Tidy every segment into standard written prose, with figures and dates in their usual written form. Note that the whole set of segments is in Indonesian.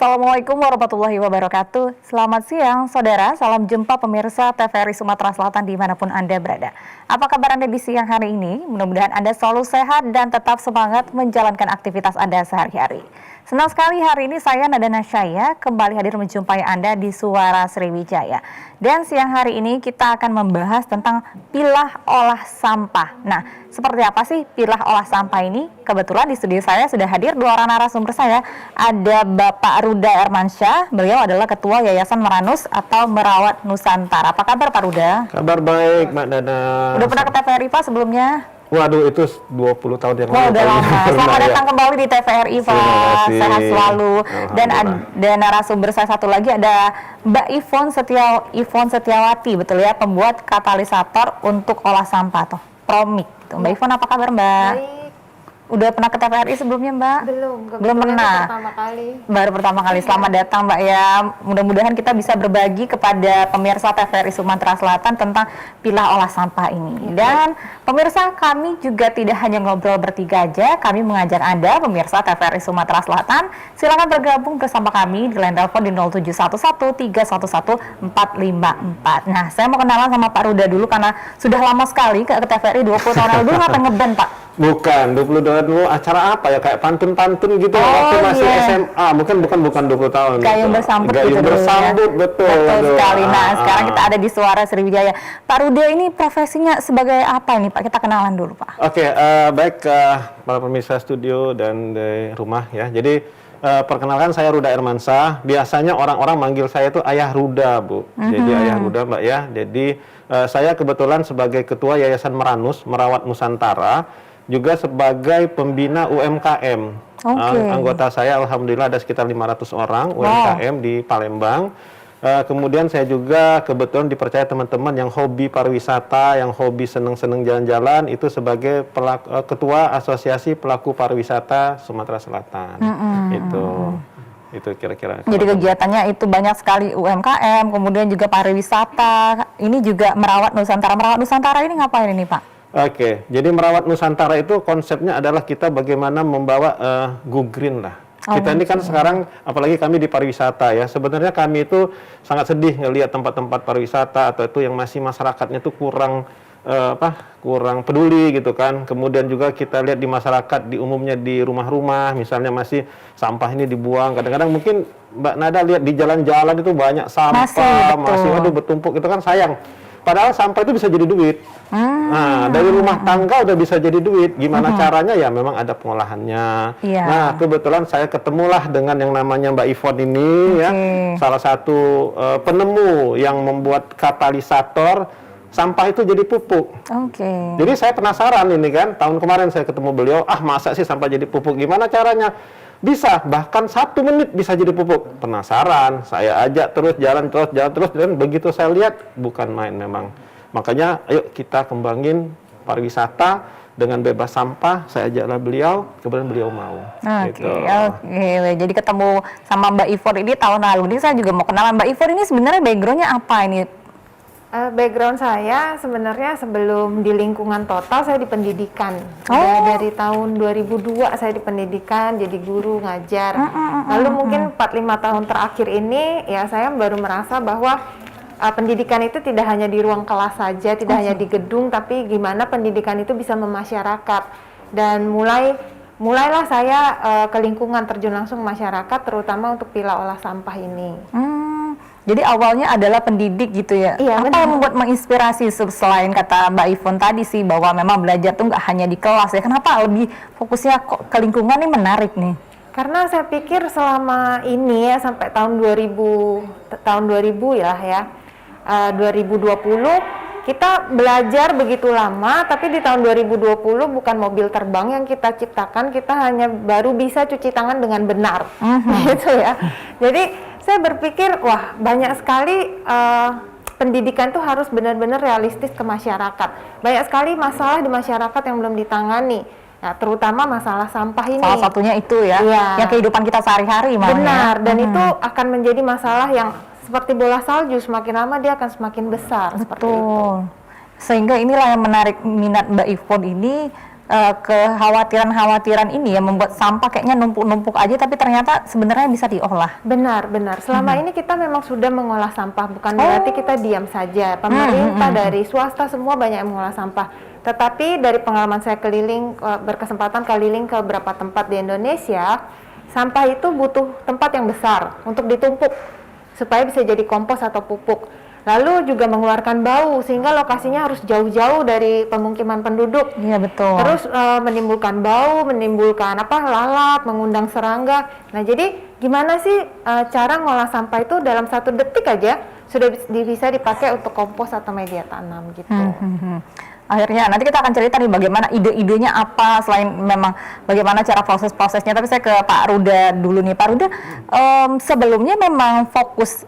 Assalamualaikum warahmatullahi wabarakatuh. Selamat siang, saudara. Salam jumpa pemirsa TVRI Sumatera Selatan dimanapun Anda berada. Apa kabar Anda di siang hari ini? Mudah-mudahan Anda selalu sehat dan tetap semangat menjalankan aktivitas Anda sehari-hari. Senang sekali hari ini saya Nada Nasyaya kembali hadir menjumpai Anda di Suara Sriwijaya. Dan siang hari ini kita akan membahas tentang pilah olah sampah. Nah, seperti apa sih pilah olah sampah ini? Kebetulan di studio saya sudah hadir dua orang narasumber saya. Ada Bapak Ruda Ermansyah, beliau adalah Ketua Yayasan Meranus atau Merawat Nusantara. Apa kabar Pak Ruda? Kabar baik, Mbak Nana. Udah pernah ke TVRI Pak sebelumnya? Waduh, itu 20 tahun yang lalu. Udah lama. Selamat datang kembali di TVRI Pak. Sehat selalu. Dan ada narasumber saya satu lagi, ada Mbak Ivon Setiawati, betul ya, pembuat katalisator untuk olah sampah atau Promik. Mbak Ivon, apa kabar Mbak? Baik. Udah pernah ke TVRI sebelumnya Mbak? Belum pernah. Baru pertama kali. Selamat datang Mbak ya. Mudah-mudahan kita bisa berbagi kepada pemirsa TVRI Sumatera Selatan tentang pilah olah sampah ini. Dan pemirsa, kami juga tidak hanya ngobrol bertiga aja, kami mengajak Anda pemirsa TVRI Sumatera Selatan silakan bergabung bersama kami di line telepon di 0711 311 454. Nah, saya mau kenalan sama Pak Ruda dulu karena sudah lama sekali ke TVRI 20 tahun lalu. Dulu ngapain ngeband Pak? Bukan, 20 tahun dulu acara apa ya, kayak pantun-pantun gitu waktu masih SMA. Bukan 20 tahun. Gayung bersambut Gayung gitu bersambut, ya. betul sekali. Nah, sekarang kita ada di Suara Sriwijaya. Pak Ruda ini profesinya sebagai apa ini Pak? Kita kenalan dulu Pak. Oke, baik para pemirsa studio dan di rumah ya. Jadi perkenalkan saya Ruda Ermansyah. Biasanya orang-orang manggil saya itu Ayah Ruda, Bu. Jadi Ayah Ruda, Mbak ya. Jadi saya kebetulan sebagai Ketua Yayasan Meranus, Merawat Nusantara, juga sebagai pembina UMKM. Anggota saya alhamdulillah ada sekitar 500 orang UMKM di Palembang. Kemudian saya juga kebetulan dipercaya teman-teman yang hobi pariwisata, yang hobi seneng-seneng jalan-jalan, itu sebagai Ketua Asosiasi Pelaku Pariwisata Sumatera Selatan. Itu kira-kira. Jadi kegiatannya itu banyak sekali, UMKM, kemudian juga pariwisata. Ini juga Merawat Nusantara. Merawat Nusantara ini ngapain ini Pak? Oke, jadi Merawat Nusantara itu konsepnya adalah kita bagaimana membawa go green lah. Kita ini kan sekarang, apalagi kami di pariwisata ya, sebenarnya kami itu sangat sedih ngelihat tempat-tempat pariwisata atau itu yang masih masyarakatnya itu kurang kurang peduli gitu kan. Kemudian juga kita lihat di masyarakat di umumnya di rumah-rumah misalnya masih sampah ini dibuang. Kadang-kadang mungkin Mbak Nada lihat di jalan-jalan itu banyak sampah, masih waduh bertumpuk, itu kan sayang. Padahal sampah itu bisa jadi duit. Nah, dari rumah tangga udah bisa jadi duit. Gimana caranya ya? Memang ada pengolahannya. Nah, kebetulan saya ketemulah dengan yang namanya Mbak Ivon ini ya, salah satu penemu yang membuat katalisator sampah itu jadi pupuk. Jadi saya penasaran ini kan, tahun kemarin saya ketemu beliau, masa sih sampah jadi pupuk? Gimana caranya? Bisa, bahkan 1 menit bisa jadi pupuk. Penasaran, saya ajak terus, jalan terus, dan begitu saya lihat, bukan main memang. Makanya, ayo kita kembangin pariwisata dengan bebas sampah. Saya ajaklah beliau, kemudian beliau mau. Jadi ketemu sama Mbak Ivon ini tahun lalu. Ini saya juga mau kenalan Mbak Ivon ini sebenarnya backgroundnya apa ini? Background saya sebenarnya sebelum di lingkungan total saya di pendidikan. Dari tahun 2002 saya di pendidikan, jadi guru ngajar. Lalu mungkin 4-5 tahun terakhir ini ya saya baru merasa bahwa pendidikan itu tidak hanya di ruang kelas saja, tidak hanya di gedung, tapi gimana pendidikan itu bisa memasyarakat. Dan mulailah saya ke lingkungan, terjun langsung ke masyarakat, terutama untuk pilah olah sampah ini. Jadi awalnya adalah pendidik gitu ya? Iya, apa yang membuat menginspirasi selain kata Mbak Ivon tadi sih bahwa memang belajar tuh nggak hanya di kelas ya? Kenapa lebih fokusnya ke lingkungan ini menarik nih? Karena saya pikir selama ini ya sampai tahun 2000 ya, 2020 kita belajar begitu lama, tapi di tahun 2020 bukan mobil terbang yang kita ciptakan, kita hanya baru bisa cuci tangan dengan benar, gitu ya. Jadi saya berpikir, wah banyak sekali pendidikan itu harus benar-benar realistis ke masyarakat. Banyak sekali masalah di masyarakat yang belum ditangani, nah, terutama masalah sampah ini. Salah satunya itu ya, yang kehidupan kita sehari-hari. Benar, dan itu akan menjadi masalah yang seperti bola salju, semakin lama dia akan semakin besar. Betul. Sehingga inilah yang menarik minat Mbak Ivon ini, kekhawatiran-khawatiran ini ya membuat sampah kayaknya numpuk-numpuk aja, tapi ternyata sebenarnya bisa diolah. Benar. Selama ini kita memang sudah mengolah sampah, bukan berarti kita diam saja. Pemerintah dari swasta semua banyak yang mengolah sampah. Tetapi dari pengalaman saya berkesempatan keliling ke beberapa tempat di Indonesia, sampah itu butuh tempat yang besar untuk ditumpuk supaya bisa jadi kompos atau pupuk. Lalu juga mengeluarkan bau sehingga lokasinya harus jauh-jauh dari pemukiman penduduk. Iya betul. Terus menimbulkan bau, menimbulkan lalat, mengundang serangga. Nah, jadi gimana sih cara ngolah sampah itu dalam 1 detik aja sudah bisa dipakai untuk kompos atau media tanam gitu. Akhirnya nanti kita akan cerita nih bagaimana ide-idenya apa, selain memang bagaimana cara proses-prosesnya. Tapi saya ke Pak Ruda dulu nih. Pak Ruda, sebelumnya memang fokus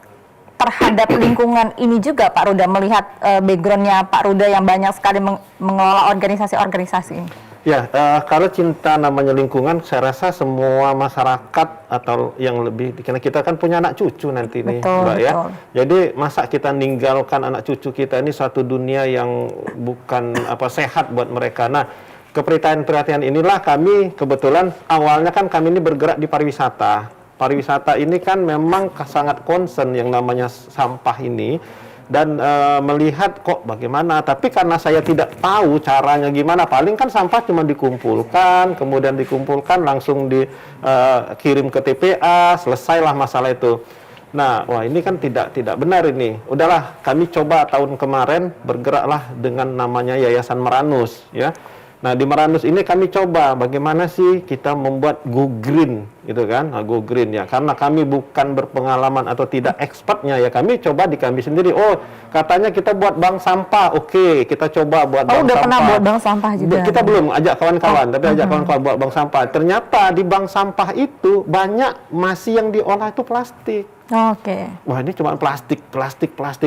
terhadap lingkungan ini juga Pak Ruda, melihat backgroundnya Pak Ruda yang banyak sekali mengelola organisasi-organisasi ini. Ya, kalau cinta namanya lingkungan, saya rasa semua masyarakat atau yang lebih, karena kita kan punya anak cucu nanti nih, Mbak ya. Jadi masa kita ninggalkan anak cucu kita ini suatu dunia yang bukan sehat buat mereka. Nah, keprihatinan inilah kami kebetulan awalnya kan kami ini bergerak di pariwisata. Pariwisata ini kan memang sangat concern yang namanya sampah ini. Dan melihat kok bagaimana, tapi karena saya tidak tahu caranya gimana, paling kan sampah cuma dikumpulkan, kemudian dikumpulkan langsung dikirim ke TPA, selesailah masalah itu. Nah, wah ini kan tidak benar ini. Udahlah, kami coba tahun kemarin bergeraklah dengan namanya Yayasan Meranus, ya. Nah, di Meranus ini kami coba bagaimana sih kita membuat go green, gitu kan? Nah, go green ya, karena kami bukan berpengalaman atau tidak expertnya ya, kami coba di kami sendiri. Oh, katanya kita buat bank sampah, oke, kita coba buat bank sampah. Udah pernah buat bank sampah juga? Kita belum, ajak kawan-kawan, tapi ajak kawan-kawan buat bank sampah. Ternyata di bank sampah itu banyak masih yang diolah itu plastik. Oke. Wah ini cuma plastik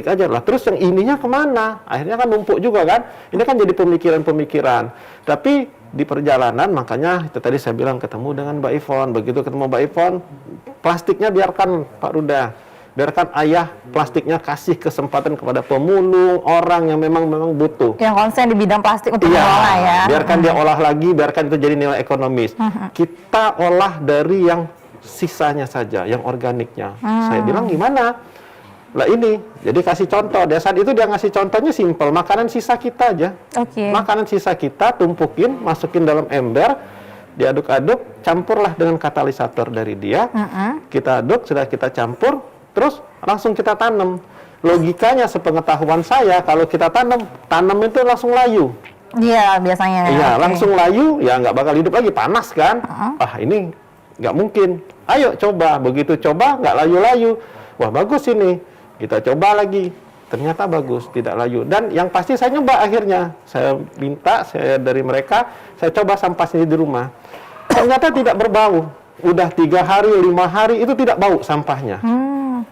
aja lah. Terus yang ininya kemana? Akhirnya kan numpuk juga kan. Ini kan jadi pemikiran-pemikiran. Tapi di perjalanan makanya itu tadi saya bilang ketemu dengan Mbak Ivon. Begitu ketemu Mbak Ivon, plastiknya biarkan Pak Ruda. Biarkan ayah plastiknya kasih kesempatan kepada pemulung, orang yang memang butuh. Yang konsen di bidang plastik untuk mengolah ya. Biarkan dia olah lagi, biarkan itu jadi nilai ekonomis. Kita olah dari yang sisanya saja, yang organiknya. Saya bilang gimana? Lah ini, jadi kasih contoh. Di saat itu dia ngasih contohnya simpel, makanan sisa kita aja. Makanan sisa kita tumpukin, masukin dalam ember, diaduk-aduk, campurlah dengan katalisator dari dia. Kita aduk, sudah kita campur, terus langsung kita tanam. Logikanya sepengetahuan saya, kalau kita tanam itu langsung layu. Iya, biasanya. Iya, langsung layu, ya nggak bakal hidup lagi, panas kan? Ini nggak mungkin. Ayo coba, begitu coba nggak layu-layu. Wah bagus ini, kita coba lagi. Ternyata bagus, tidak layu. Dan yang pasti saya nyoba akhirnya. Saya minta dari mereka, saya coba sampah sendiri di rumah. Ternyata tidak berbau. Udah 3 hari, 5 hari itu tidak bau sampahnya.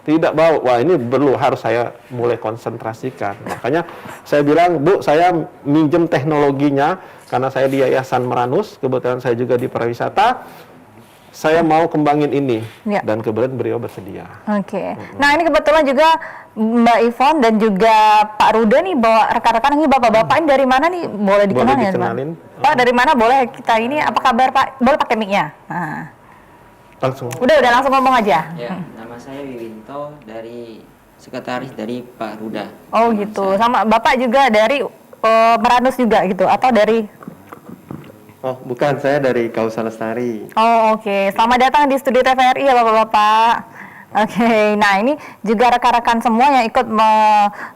Tidak bau. Wah ini harus saya mulai konsentrasikan. Makanya saya bilang, Bu, saya minjem teknologinya karena saya di Yayasan Meranus, kebetulan saya juga di pariwisata. Saya mau kembangin ini, dan kebetulan beliau bersedia. Nah ini kebetulan juga Mbak Ivon dan juga Pak Ruda nih bawa rekan-rekan ini, bapak-bapak ini dari mana nih? Boleh dikenalin ya Pak? Pak dari mana boleh kita ini? Apa kabar Pak? Boleh pakai mic-nya? Nah. Langsung. Udah langsung ngomong aja. Ya, nama saya Wiwinto dari sekretaris dari Pak Ruda. Oh gitu. Sama Bapak juga dari Meranus juga gitu atau dari? Oh, bukan, saya dari Kausa Lestari. Oh, oke. Selamat datang di studio TVRI ya Bapak-bapak. Oke, nah ini juga rekan-rekan semua yang ikut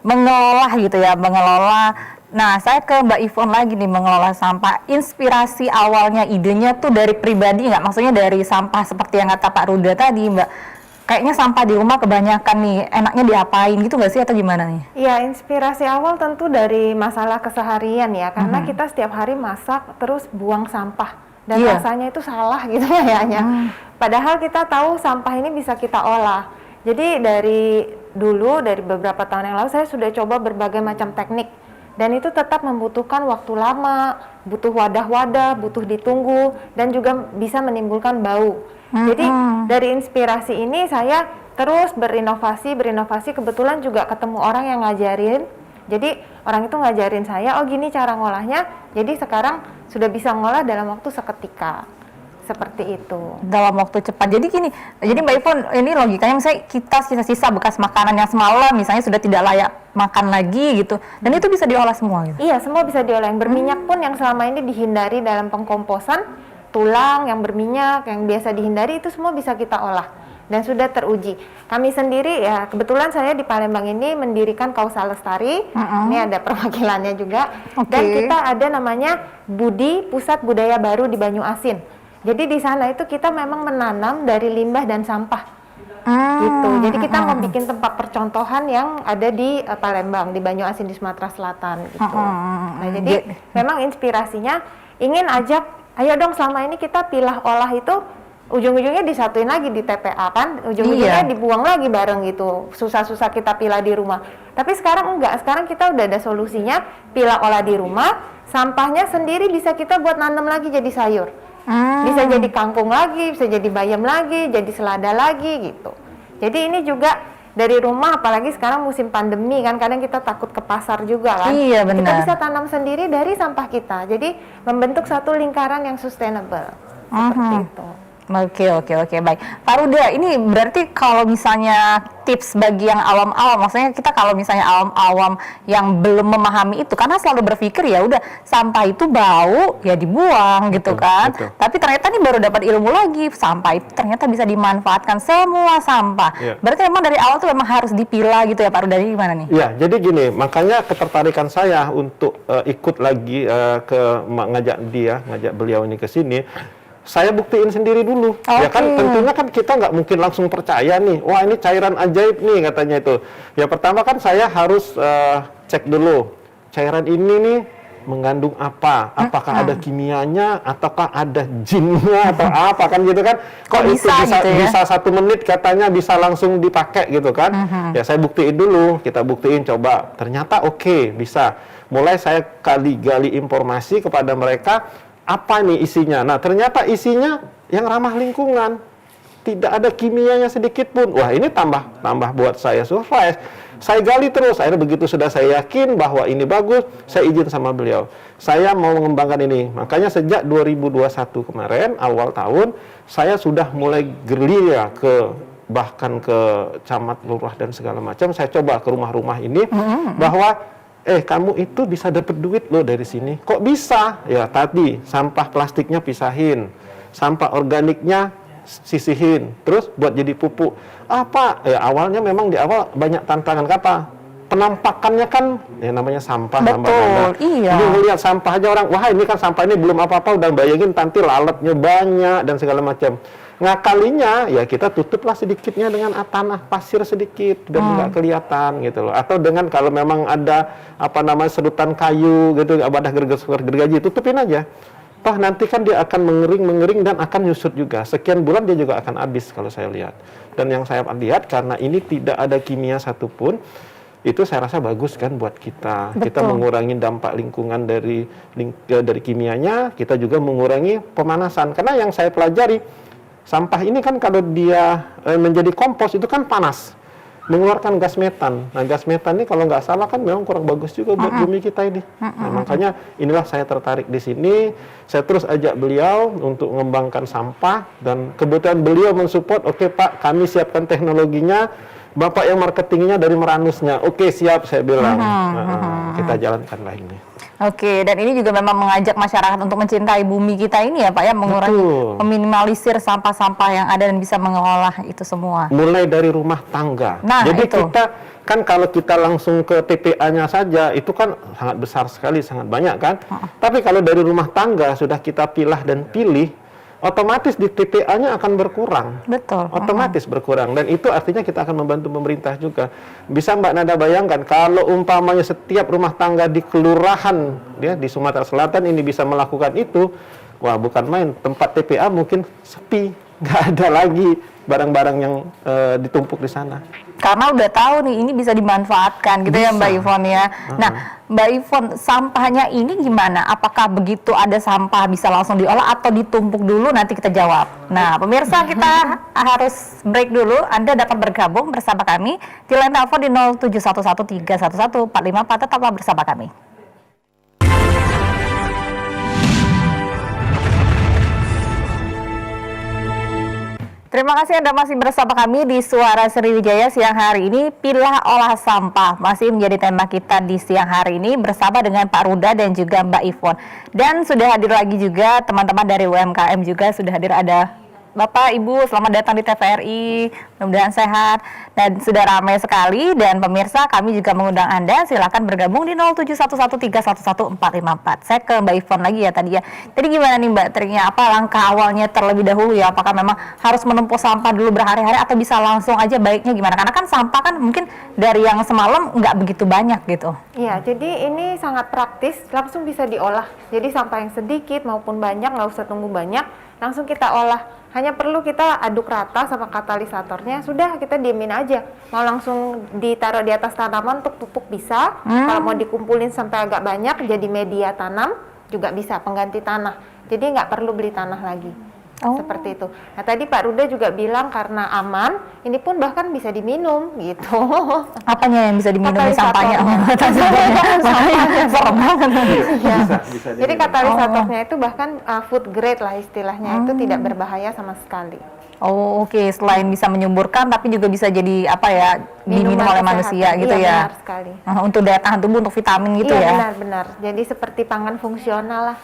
mengelola gitu ya, mengelola. Nah, saya ke Mbak Ivon lagi nih, mengelola sampah. Inspirasi awalnya, idenya tuh dari pribadi nggak? Maksudnya dari sampah seperti yang kata Pak Ruda tadi, Mbak. Kayaknya sampah di rumah kebanyakan nih, enaknya diapain gitu nggak sih atau gimana nih? Ya, inspirasi awal tentu dari masalah keseharian ya, karena kita setiap hari masak terus buang sampah dan rasanya itu salah gitu kayaknya. Padahal kita tahu sampah ini bisa kita olah. Jadi dari beberapa tahun yang lalu saya sudah coba berbagai macam teknik dan itu tetap membutuhkan waktu lama, butuh wadah-wadah, butuh ditunggu dan juga bisa menimbulkan bau. Jadi dari inspirasi ini saya terus berinovasi. Kebetulan juga ketemu orang yang ngajarin. Jadi orang itu ngajarin saya, oh gini cara ngolahnya. Jadi sekarang sudah bisa ngolah dalam waktu seketika. Seperti itu. Dalam waktu cepat. Jadi gini, jadi Mbak Ivon, ini logikanya misalnya kita sisa-sisa bekas makanan yang semalam misalnya sudah tidak layak makan lagi gitu, dan itu bisa diolah semua gitu? Iya, semua bisa diolah. Yang berminyak pun yang selama ini dihindari dalam pengkomposan, tulang yang berminyak, yang biasa dihindari, itu semua bisa kita olah. Dan sudah teruji. Kami sendiri ya, kebetulan saya di Palembang ini mendirikan Kausa Lestari, ini ada perwakilannya juga. Dan kita ada namanya Budi, Pusat Budaya Baru di Banyu Asin. Jadi di sana itu kita memang menanam dari limbah dan sampah, gitu. Jadi kita mau bikin tempat percontohan yang ada di Palembang, di Banyu Asin di Sumatera Selatan, gitu. Nah, jadi memang inspirasinya ingin ajak, ayo dong selama ini kita pilah olah itu ujung-ujungnya disatuin lagi di TPA kan, ujung-ujungnya dibuang lagi bareng gitu. Susah-susah kita pilah di rumah. Tapi sekarang enggak, sekarang kita udah ada solusinya, pilah olah di rumah, sampahnya sendiri bisa kita buat nanam lagi jadi sayur. Bisa jadi kangkung lagi, bisa jadi bayam lagi, jadi selada lagi gitu. Jadi ini juga dari rumah, apalagi sekarang musim pandemi kan, kadang kita takut ke pasar juga kan. Iya, benar. Kita bisa tanam sendiri dari sampah kita. Jadi membentuk satu lingkaran yang sustainable. Seperti itu. Oke, baik. Pak Ruda, ini berarti kalau misalnya tips bagi yang awam-awam, maksudnya kita kalau misalnya awam-awam yang belum memahami itu, karena selalu berpikir ya udah sampah itu bau, ya dibuang gitu kan. Betul. Tapi ternyata nih baru dapat ilmu lagi, sampah itu ternyata bisa dimanfaatkan semua sampah. Iya. Berarti memang dari awal tuh memang harus dipilah gitu ya Pak Ruda, ini gimana nih? Ya, jadi gini, makanya ketertarikan saya untuk ikut lagi ngajak beliau ini ke sini. Saya buktiin sendiri dulu. Ya kan tentunya kan kita nggak mungkin langsung percaya nih, wah ini cairan ajaib nih katanya itu. Ya pertama kan saya harus cek dulu, cairan ini nih mengandung apa? Apakah ada kimianya, ataukah ada jinnya atau apa kan gitu kan? Kok itu bisa 1 menit katanya bisa langsung dipakai gitu kan? Ya saya buktiin dulu, kita buktiin coba. Ternyata oke, bisa. Mulai saya gali informasi kepada mereka, apa nih isinya? Nah, ternyata isinya yang ramah lingkungan. Tidak ada kimianya sedikit pun. Wah, ini tambah buat saya surprise. Saya gali terus. Akhirnya begitu sudah saya yakin bahwa ini bagus, saya izin sama beliau. Saya mau mengembangkan ini. Makanya sejak 2021 kemarin, awal tahun, saya sudah mulai gerilya bahkan ke camat, lurah dan segala macam. Saya coba ke rumah-rumah ini bahwa kamu itu bisa dapat duit loh dari sini. Kok bisa? Ya tadi, sampah plastiknya pisahin, sampah organiknya sisihin, terus buat jadi pupuk. Apa? Ya awalnya memang di awal banyak tantangan kata. Penampakannya kan, ya namanya sampah. Betul, iya. Dia ngeliat sampah aja orang, wah ini kan sampah ini belum apa-apa, udah bayangin nanti lalatnya banyak dan segala macam. Ngakalinya ya kita tutuplah sedikitnya dengan tanah pasir sedikit dan nggak kelihatan gitu loh, atau dengan kalau memang ada sedotan kayu gitu, ada gergaji tutupin aja, toh nanti kan dia akan mengering dan akan nyusut juga, sekian bulan dia juga akan habis kalau saya lihat. Dan yang saya lihat karena ini tidak ada kimia satupun, itu saya rasa bagus kan buat kita. Betul. Kita mengurangi dampak lingkungan dari kimianya, kita juga mengurangi pemanasan. Karena yang saya pelajari, sampah ini kan kalau dia menjadi kompos itu kan panas, mengeluarkan gas metan. Nah gas metan ini kalau nggak salah kan memang kurang bagus juga buat bumi kita ini. Nah, makanya inilah saya tertarik di sini. Saya terus ajak beliau untuk mengembangkan sampah dan kebetulan beliau mensupport. Oke Pak, kami siapkan teknologinya. Bapak yang marketingnya dari Meranusnya. Oke siap, saya bilang. Kita jalankanlah ini. Oke, dan ini juga memang mengajak masyarakat untuk mencintai bumi kita ini ya Pak ya, mengurangi, meminimalisir sampah-sampah yang ada dan bisa mengelola itu semua. Mulai dari rumah tangga. Nah, jadi itu. kita kan kalau kita langsung ke TPA-nya saja itu kan sangat besar sekali, sangat banyak kan. Tapi kalau dari rumah tangga sudah kita pilah dan pilih, otomatis di TPA-nya akan berkurang. Betul. Otomatis berkurang. Dan itu artinya kita akan membantu pemerintah juga. Bisa Mbak Nada bayangkan, kalau umpamanya setiap rumah tangga di kelurahan ya, di Sumatera Selatan ini bisa melakukan itu, wah bukan main. Tempat TPA mungkin sepi. Nggak ada lagi barang-barang yang ditumpuk di sana. Karena udah tahu nih ini bisa dimanfaatkan gitu ya Mbak Ivon ya. Nah Mbak Ivon, sampahnya ini gimana? Apakah begitu ada sampah bisa langsung diolah atau ditumpuk dulu? Nanti kita jawab. Nah pemirsa, kita harus break dulu. Anda dapat bergabung bersama kami di line telepon di 0711311454. Tetaplah bersama kami. Terima kasih Anda masih bersama kami di Suara Sriwijaya siang hari ini. Pilah olah sampah masih menjadi tema kita di siang hari ini bersama dengan Pak Ruda dan juga Mbak Ivon. Dan sudah hadir lagi juga teman-teman dari UMKM juga sudah hadir, ada Bapak, Ibu, selamat datang di TVRI, mudah-mudahan sehat dan sudah ramai sekali. Dan pemirsa, kami juga mengundang Anda, silakan bergabung di 07113111454. Saya ke Mbak Ivon lagi ya tadi ya. Tadi gimana nih Mbak triknya, apa langkah awalnya terlebih dahulu ya? Apakah memang harus menumpuk sampah dulu berhari-hari atau bisa langsung aja, baiknya gimana? Karena kan sampah kan mungkin dari yang semalam nggak begitu banyak gitu. Iya, jadi ini sangat praktis, langsung bisa diolah. Jadi sampah yang sedikit maupun banyak, nggak usah tunggu banyak, langsung kita olah. Hanya perlu kita aduk rata sama katalisatornya, sudah kita diemin aja. Mau langsung ditaruh di atas tanaman untuk pupuk bisa, kalau mau dikumpulin sampai agak banyak jadi media tanam juga bisa, pengganti tanah. Jadi nggak perlu beli tanah lagi. Seperti itu. Nah tadi Pak Ruda juga bilang karena aman, ini pun bahkan bisa diminum gitu. Apanya yang bisa diminum di sampahnya? Serem banget. Bisa Jadi katalisatornya itu bahkan food grade lah istilahnya, itu tidak berbahaya sama sekali. Oh oke. Selain bisa menyuburkan tapi juga bisa jadi apa ya, diminum oleh manusia gitu ya. Benar sekali. Untuk daya tahan tubuh, untuk vitamin gitu Iya, ya. benar-benar. Jadi seperti pangan fungsional lah.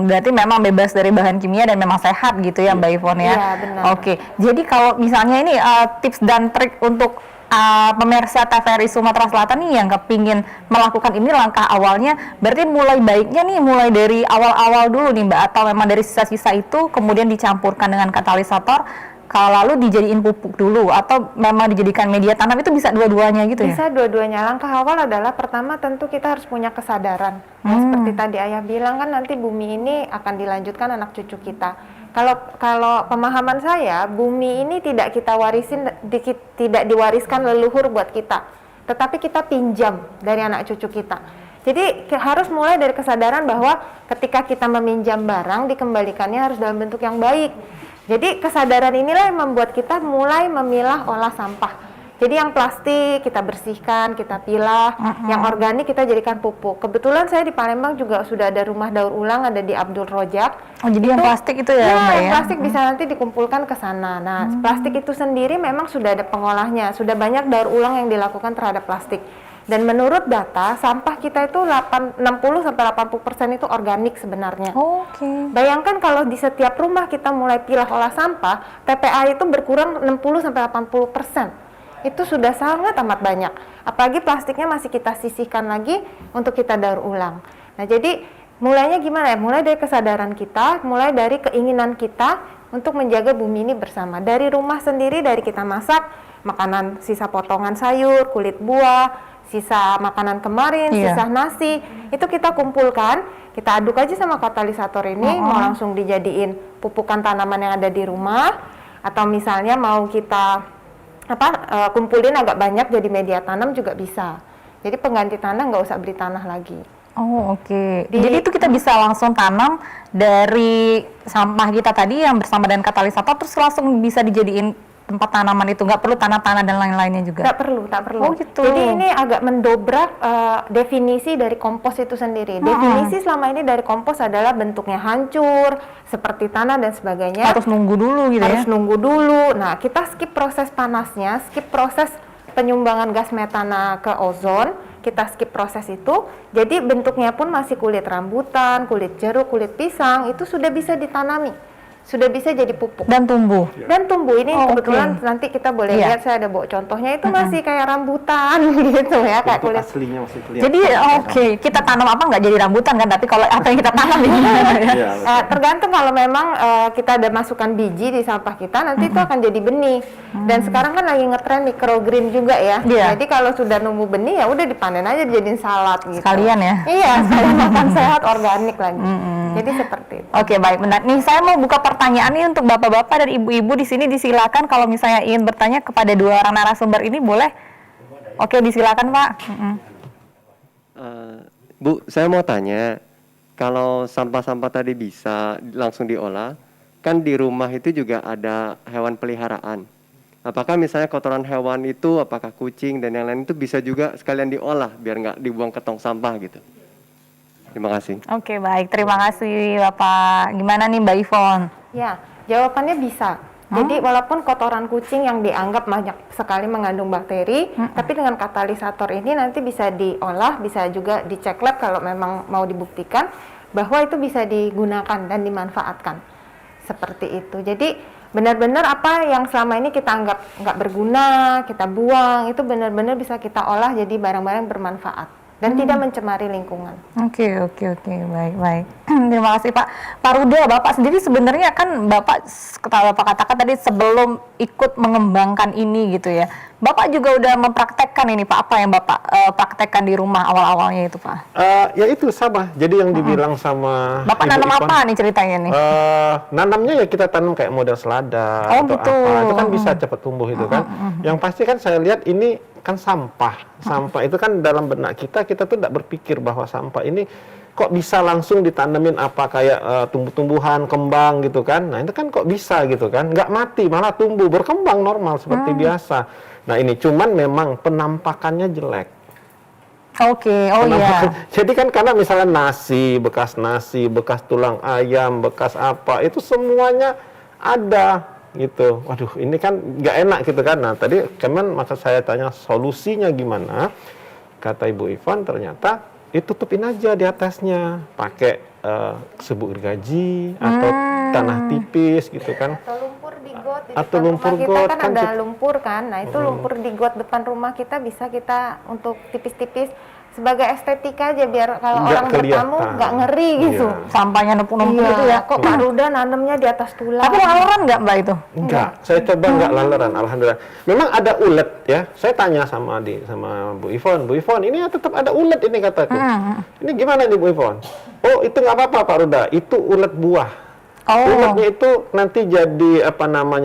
Berarti memang bebas dari bahan kimia dan memang sehat gitu ya Mbak Ivon ya. Iya, benar. Oke. Jadi kalau misalnya ini tips dan trik untuk pemirsa TVRI Sumatera Selatan nih yang kepingin melakukan ini, langkah awalnya berarti mulai baiknya nih mulai dari awal-awal dulu nih Mbak, atau memang dari sisa-sisa itu kemudian dicampurkan dengan katalisator kalau lalu dijadiin pupuk dulu, atau memang dijadikan media tanam, itu bisa dua-duanya gitu ya? Bisa dua-duanya. Langkah awal adalah pertama tentu kita harus punya kesadaran. Ya, seperti tadi Ayah bilang kan nanti bumi ini akan dilanjutkan anak cucu kita. Kalau pemahaman saya, bumi ini tidak kita warisin, tidak diwariskan leluhur buat kita, tetapi kita pinjam dari anak cucu kita. Jadi harus mulai dari kesadaran bahwa ketika kita meminjam barang, dikembalikannya harus dalam bentuk yang baik. Jadi kesadaran inilah yang membuat kita mulai memilah olah sampah. Jadi yang plastik kita bersihkan, kita pilah, yang organik kita jadikan pupuk. Kebetulan saya di Palembang juga sudah ada rumah daur ulang, ada di Abdul Rojak. Oh jadi yang plastik itu ya Mbak yang ya? plastik bisa nanti dikumpulkan ke sana. Nah, plastik itu sendiri memang sudah ada pengolahnya, sudah banyak daur ulang yang dilakukan terhadap plastik. Dan menurut data, sampah kita itu 60-80% itu organik sebenarnya. Oke. Bayangkan kalau di setiap rumah kita mulai pilah olah sampah, TPA itu berkurang 60-80%. Itu sudah sangat amat banyak. Apalagi plastiknya masih kita sisihkan lagi untuk kita daur ulang. Nah, jadi mulainya gimana ya? Mulai dari kesadaran kita, mulai dari keinginan kita untuk menjaga bumi ini bersama. Dari rumah sendiri, dari kita masak, makanan sisa potongan sayur, kulit buah, sisa makanan kemarin, sisa nasi, itu kita kumpulkan, kita aduk aja sama katalisator ini, mau langsung dijadiin pupukan tanaman yang ada di rumah, atau misalnya mau kita kumpulin agak banyak jadi media tanam juga bisa. Jadi pengganti tanah nggak usah beli tanah lagi. Oh oke. Jadi itu kita bisa langsung tanam dari sampah kita tadi yang bersama dengan katalisator, terus langsung bisa dijadiin tempat tanaman itu, nggak perlu tanah-tanah dan lain-lainnya juga? Nggak perlu, tak perlu. Oh gitu. Jadi ini agak mendobrak definisi dari kompos itu sendiri. Definisi selama ini dari kompos adalah bentuknya hancur, seperti tanah dan sebagainya. Harus nunggu dulu gitu Harus ya? nunggu dulu. Nah, kita skip proses panasnya, skip proses penyumbangan gas metana ke ozon, kita skip proses itu, jadi bentuknya pun masih kulit rambutan, kulit jeruk, kulit pisang, itu sudah bisa ditanami. Sudah bisa jadi pupuk. Dan tumbuh? Dan tumbuh. Ini kebetulan nanti kita boleh lihat, saya ada bawa contohnya, itu masih kayak rambutan gitu ya, kayak kulit aslinya masih kelihatan. Jadi kita tanam apa nggak jadi rambutan kan, tapi kalau apa yang kita tanam tergantung. Kalau memang kita ada masukkan biji di sampah kita, nanti itu akan jadi benih. Dan sekarang kan lagi ngetren microgreen juga ya. Jadi kalau sudah nemu benih ya udah dipanen aja, dijadiin salad gitu. Sekalian ya? Iya, sekalian makan sehat, organik lagi. Jadi seperti itu. Oke, baik, benar. Nih saya mau buka pertanyaan nih untuk bapak-bapak dan ibu-ibu di sini, disilakan kalau misalnya ingin bertanya kepada dua orang narasumber ini, boleh? Oke, disilakan Pak. Bu, saya mau tanya, kalau sampah-sampah tadi bisa langsung diolah, kan di rumah itu juga ada hewan peliharaan. Apakah misalnya kotoran hewan itu, apakah kucing dan yang lain itu bisa juga sekalian diolah biar nggak dibuang ke tong sampah gitu? Terima kasih. Oke, baik. Terima kasih Bapak. Gimana nih Mbak Ivon? Ya, Jawabannya bisa. Jadi walaupun kotoran kucing yang dianggap banyak sekali mengandung bakteri, tapi dengan katalisator ini nanti bisa diolah, bisa juga dicek lab kalau memang mau dibuktikan bahwa itu bisa digunakan dan dimanfaatkan. Seperti itu. Jadi benar-benar apa yang selama ini kita anggap nggak berguna, kita buang, itu benar-benar bisa kita olah jadi barang-barang bermanfaat dan tidak mencemari lingkungan. Oke, baik. Terima kasih Pak. Pak Ruda, Bapak sendiri sebenarnya kan Bapak katakan tadi sebelum ikut mengembangkan ini gitu ya. Bapak juga udah mempraktekkan ini Pak, apa yang Bapak praktekkan di rumah awal-awalnya itu Pak? Ya itu sama. Jadi yang dibilang sama Bapak Ibu nanam Ipon, apa nih ceritanya nih? nanamnya ya kita tanam kayak model selada Oh, atau gitu. apa. Itu kan bisa cepat tumbuh itu kan. Yang pasti kan saya lihat ini kan sampah. Sampah itu kan dalam benak kita tuh tidak berpikir bahwa sampah ini kok bisa langsung ditanemin apa kayak tumbuh-tumbuhan, kembang gitu kan. Nah itu kan kok bisa gitu kan. Nggak mati, malah tumbuh, berkembang normal seperti biasa. Nah ini cuman memang penampakannya jelek. Oke, oh iya. Jadi kan karena misalnya nasi, bekas tulang ayam, bekas apa, itu semuanya ada gitu. Waduh, ini kan nggak enak gitu kan. Nah, tadi maka saya tanya solusinya gimana? Kata Ibu Ivon ternyata tutupin aja di atasnya, pakai serbuk gergaji atau tanah tipis gitu kan. Atau lumpur di got di Atau depan lumpur rumah kita got, kan kan ada lumpur kan. Nah, itu lumpur di got depan rumah kita bisa kita untuk tipis-tipis sebagai estetika aja biar kalau Nggak orang bertamu kelihatan. nggak ngeri gitu. Iya. Sampahnya numpuk-numpuk itu ya. Kok Pak Ruda nanemnya di atas tulang. Tapi laluran nggak Mbak itu? Enggak, saya coba enggak laleran, alhamdulillah. Memang ada ulet ya. Saya tanya sama Bu Ivon, ini tetap ada ulet ini kataku. Ini gimana nih Bu Ivon? Oh, itu nggak apa-apa Pak Ruda, itu ulet buah. Uletnya itu nanti jadi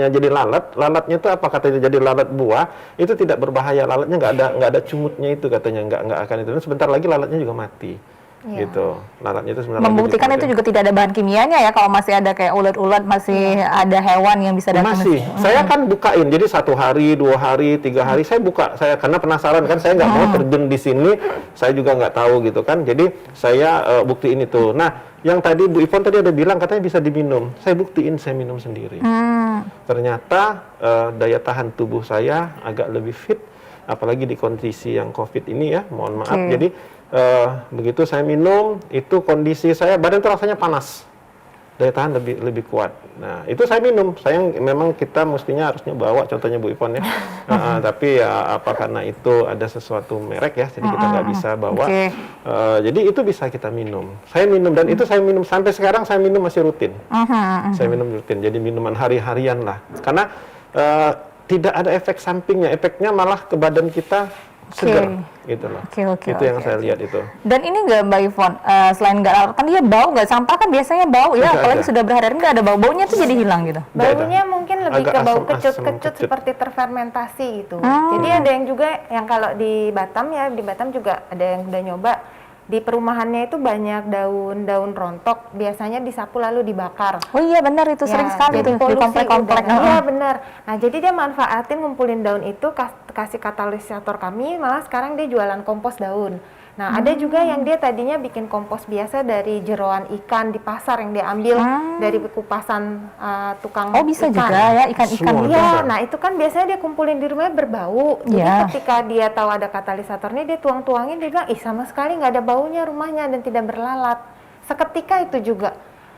jadi lalat. Lalatnya itu apa katanya jadi lalat buah, itu tidak berbahaya. Lalatnya nggak ada cumutnya itu katanya, nggak akan itu. Dan sebentar lagi lalatnya juga mati. Gitu. Lalatnya itu sebentar Membuktikan lagi itu juga tidak ada bahan kimianya ya kalau masih ada kayak ulat-ulat, masih ada hewan yang bisa datang. Masih, saya kan bukain, jadi 1 hari, 2 hari, 3 hari saya buka, saya karena penasaran kan, saya nggak mau terjun di sini, saya juga nggak tahu gitu kan, jadi saya buktiin itu. Nah, yang tadi Bu Ivon tadi ada bilang katanya bisa diminum, saya buktiin, saya minum sendiri. Ternyata daya tahan tubuh saya agak lebih fit, apalagi di kondisi yang COVID ini ya, mohon maaf. Jadi begitu saya minum, itu kondisi saya badan itu rasanya panas, daya tahan lebih kuat. Nah itu saya minum. Memang kita mestinya harusnya bawa contohnya Bu Ivon ya. Tapi ya karena itu ada sesuatu merek ya, jadi kita nggak bisa bawa. Jadi itu bisa kita minum. Saya minum dan itu saya minum sampai sekarang, saya minum masih rutin. Saya minum rutin. Jadi minuman hari-harian lah. Karena tidak ada efek sampingnya. Efeknya malah ke badan kita segar gitu loh. Itu yang saya lihat itu. Dan ini nggak Mbak Ivon, selain nggak lalat, kan dia bau nggak? Sampah kan biasanya bau ya, apalagi sudah berhari-hari nggak ada baunya tuh jadi hilang gitu. Baunya mungkin lebih Agak ke bau asam-asam, kecut-kecut kecut. seperti terfermentasi gitu. Jadi ada yang juga yang kalau di Batam ya, di Batam juga ada yang udah nyoba. Di perumahannya itu banyak daun-daun rontok, biasanya disapu lalu dibakar. Oh iya benar, itu sering sekali tuh di komplek-komplek. Iya benar. Nah jadi dia manfaatin ngumpulin daun itu, kasih katalisator kami, malah sekarang dia jualan kompos daun. Nah ada juga yang dia tadinya bikin kompos biasa dari jeroan ikan di pasar yang dia ambil dari kupasan tukang Oh bisa ikan. juga ya, ikan-ikan. Semua. Iya, nah itu kan biasanya dia kumpulin di rumahnya berbau. Jadi ketika dia tahu ada katalisatornya, dia tuang-tuangin, dia bilang, ih sama sekali nggak ada baunya rumahnya dan tidak berlalat. Seketika itu juga.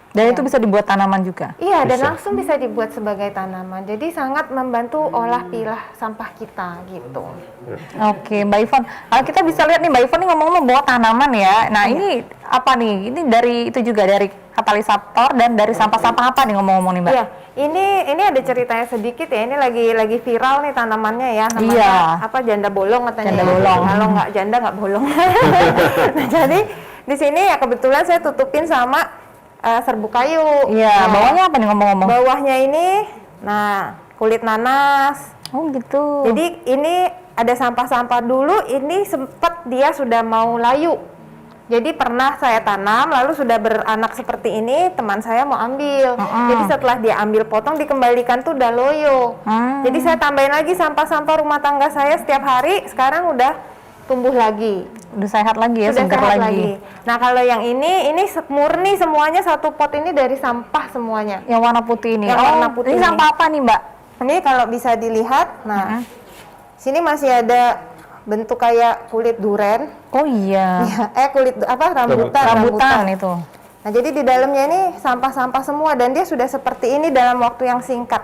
Dan itu bisa dibuat tanaman juga. Iya, dan langsung bisa dibuat sebagai tanaman. Jadi sangat membantu olah pilah sampah kita gitu. Oke, Mbak Ivon. Kita bisa lihat nih Mbak Ivon nih ngomong-ngomong bawa tanaman ya. Nah ini apa nih? Ini dari itu juga dari katalisator dan dari sampah-sampah apa nih ngomong-ngomong nih Mbak? Iya, ini ada ceritanya sedikit ya. Ini lagi viral nih tanamannya ya. Namanya apa? Janda bolong katanya. Janda bolong. Kalau nggak janda nggak bolong. Nah, jadi di sini ya kebetulan saya tutupin sama serbuk kayu. Iya, bawahnya apa nih ngomong-ngomong? Bawahnya ini, nah kulit nanas. Oh gitu. Jadi ini ada sampah-sampah dulu. Ini sempat dia sudah mau layu. Jadi pernah saya tanam, lalu sudah beranak seperti ini, teman saya mau ambil. Jadi setelah dia ambil potong, dikembalikan tuh udah loyo. Jadi saya tambahin lagi sampah-sampah rumah tangga saya setiap hari. Sekarang udah tumbuh lagi. Udah sehat lagi ya, Sudah segar sehat lagi. Nah kalau yang ini murni semuanya, satu pot ini dari sampah semuanya. Yang warna putih ini. Yang warna putih ini ini. sampah apa nih, Mbak? Ini kalau bisa dilihat, nah sini masih ada bentuk kayak kulit duren. Oh iya. Kulit apa Rambutan itu. Nah jadi di dalamnya ini sampah-sampah semua dan dia sudah seperti ini dalam waktu yang singkat.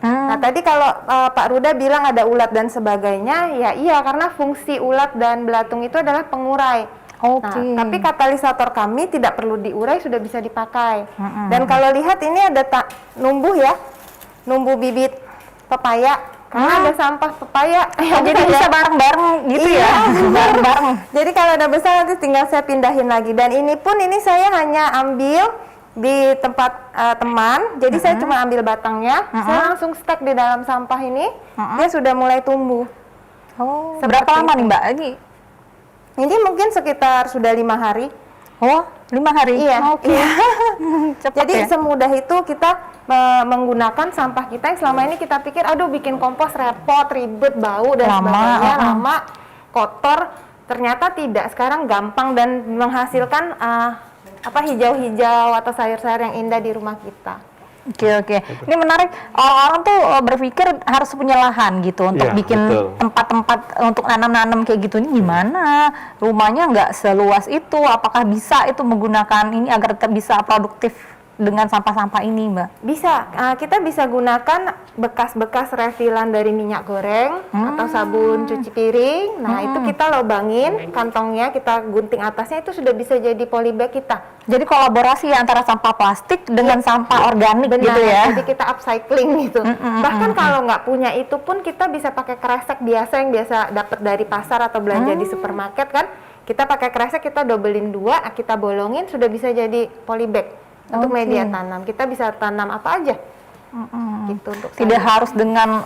Nah tadi kalau Pak Ruda bilang ada ulat dan sebagainya, ya iya karena fungsi ulat dan belatung itu adalah pengurai. Oke. Nah, tapi katalisator kami tidak perlu diurai, sudah bisa dipakai. Dan kalau lihat ini ada numbuh bibit pepaya, karena ada sampah pepaya. Jadi bisa bareng-bareng gitu ya? Bareng-bareng. Jadi kalau udah besar nanti tinggal saya pindahin lagi. Dan ini saya hanya ambil di tempat teman, jadi saya cuma ambil batangnya, saya langsung stek di dalam sampah ini, dia sudah mulai tumbuh. Oh, Seperti berapa lama itu. nih Mbak? Ini mungkin sekitar sudah 5 hari. Oh, 5 hari? Iya. Oke. Iya. Cepet Jadi ya? semudah itu kita menggunakan sampah kita yang selama ini kita pikir, aduh bikin kompos repot, ribet, bau dan Lama, sebagainya, lama, kotor. Ternyata tidak. Sekarang gampang dan menghasilkan hijau-hijau atau sayur-sayur yang indah di rumah kita. Oke. Ini menarik. Orang-orang tuh berpikir harus punya lahan gitu untuk Iya, bikin betul. tempat-tempat untuk nanam-nanam kayak gitu. Ini gimana? Rumahnya nggak seluas itu. Apakah bisa itu menggunakan ini agar tetap bisa produktif dengan sampah-sampah ini, Mbak? Bisa, kita bisa gunakan bekas-bekas refilan dari minyak goreng atau sabun cuci piring. Nah, itu kita lobangin kantongnya, kita gunting atasnya, itu sudah bisa jadi polybag kita. Jadi kolaborasi ya antara sampah plastik dengan sampah organik Benar, gitu ya? jadi kita upcycling gitu. Bahkan kalau nggak punya itu pun kita bisa pakai kresek biasa yang biasa dapat dari pasar atau belanja di supermarket kan. Kita pakai kresek, kita dobelin 2, kita bolongin, sudah bisa jadi polybag. Untuk media tanam, kita bisa tanam apa aja, gitu untuk Tidak sayur. harus dengan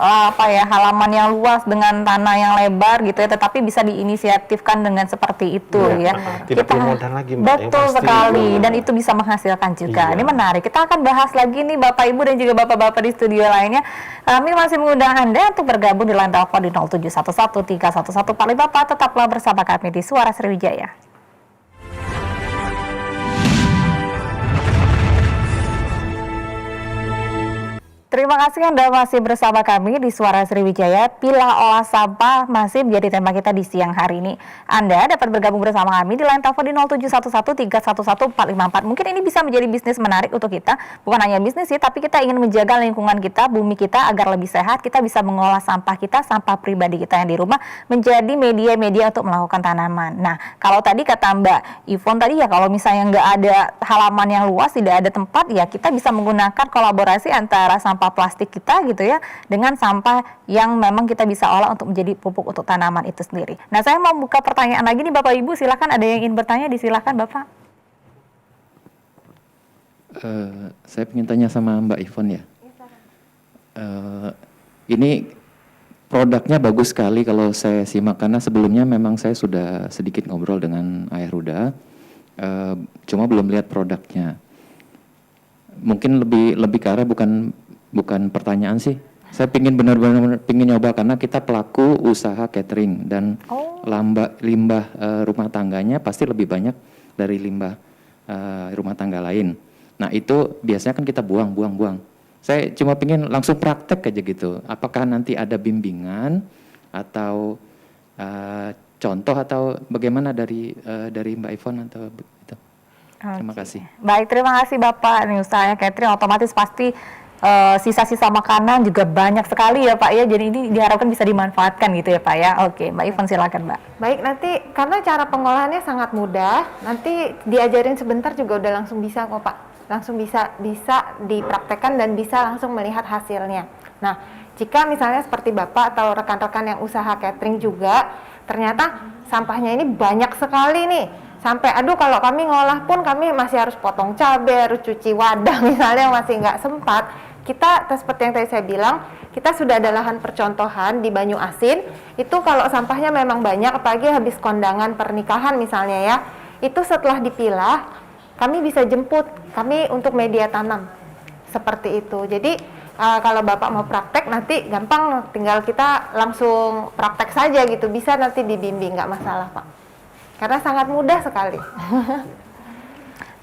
halaman yang luas dengan tanah yang lebar gitu ya, tetapi bisa diinisiatifkan dengan seperti itu ya. Tidak perlu modal lagi, Mbak, yang Betul pasti. sekali, dan itu bisa menghasilkan juga. Iya. Ini menarik. Kita akan bahas lagi nih Bapak Ibu dan juga Bapak-bapak di studio lainnya. Kami masih mengundang Anda untuk bergabung di line telepon di 0711 311 454. Tetaplah bersama kami di Suara Sriwijaya. Terima kasih Anda masih bersama kami di Suara Sriwijaya. Pilah olah sampah masih menjadi tema kita di siang hari ini. Anda dapat bergabung bersama kami di line telepon di 0711 311 454. Mungkin ini bisa menjadi bisnis menarik untuk kita. Bukan hanya bisnis sih, tapi kita ingin menjaga lingkungan kita, bumi kita agar lebih sehat. Kita bisa mengolah sampah kita, sampah pribadi kita yang di rumah menjadi media-media untuk melakukan tanaman. Nah, kalau tadi kata Mbak Ivon tadi ya, kalau misalnya nggak ada halaman yang luas, tidak ada tempat, ya kita bisa menggunakan kolaborasi antara sampah plastik kita gitu ya dengan sampah yang memang kita bisa olah untuk menjadi pupuk untuk tanaman itu sendiri. Nah, saya mau buka pertanyaan lagi nih Bapak Ibu, silakan ada yang ingin bertanya, disilakan Bapak. Saya ingin tanya sama Mbak Ivon ya. Ini produknya bagus sekali kalau saya simak, karena sebelumnya memang saya sudah sedikit ngobrol dengan Ayah Ruda, cuma belum lihat produknya. Mungkin lebih ke arah bukan pertanyaan sih. Saya benar-benar pingin nyoba, karena kita pelaku usaha catering dan limbah rumah tangganya pasti lebih banyak dari limbah rumah tangga lain. Nah, itu biasanya kan kita buang. Saya cuma pingin langsung praktek aja gitu. Apakah nanti ada bimbingan atau contoh atau bagaimana dari Mbak Ivon atau begitu? Terima kasih. Baik, terima kasih Bapak. Ini usahanya catering otomatis pasti sisa-sisa makanan juga banyak sekali ya Pak ya. Jadi ini diharapkan bisa dimanfaatkan gitu ya Pak ya. Oke, Mbak Ivon silakan Mbak. Baik, nanti karena cara pengolahannya sangat mudah, nanti diajarin sebentar juga udah langsung bisa kok Pak. Langsung bisa dipraktekkan dan bisa langsung melihat hasilnya. Nah, jika misalnya seperti Bapak atau rekan-rekan yang usaha catering juga, ternyata sampahnya ini banyak sekali nih. Sampai kalau kami ngolah pun kami masih harus potong cabai, harus cuci wadah misalnya, masih nggak sempat. Kita seperti yang tadi saya bilang, kita sudah ada lahan percontohan di Banyu Asin. Itu kalau sampahnya memang banyak, apalagi habis kondangan pernikahan misalnya ya, itu setelah dipilah, kami bisa jemput, kami untuk media tanam. Seperti itu. Jadi kalau Bapak mau praktek nanti gampang, tinggal kita langsung praktek saja gitu, bisa nanti dibimbing, nggak masalah Pak. Karena sangat mudah sekali.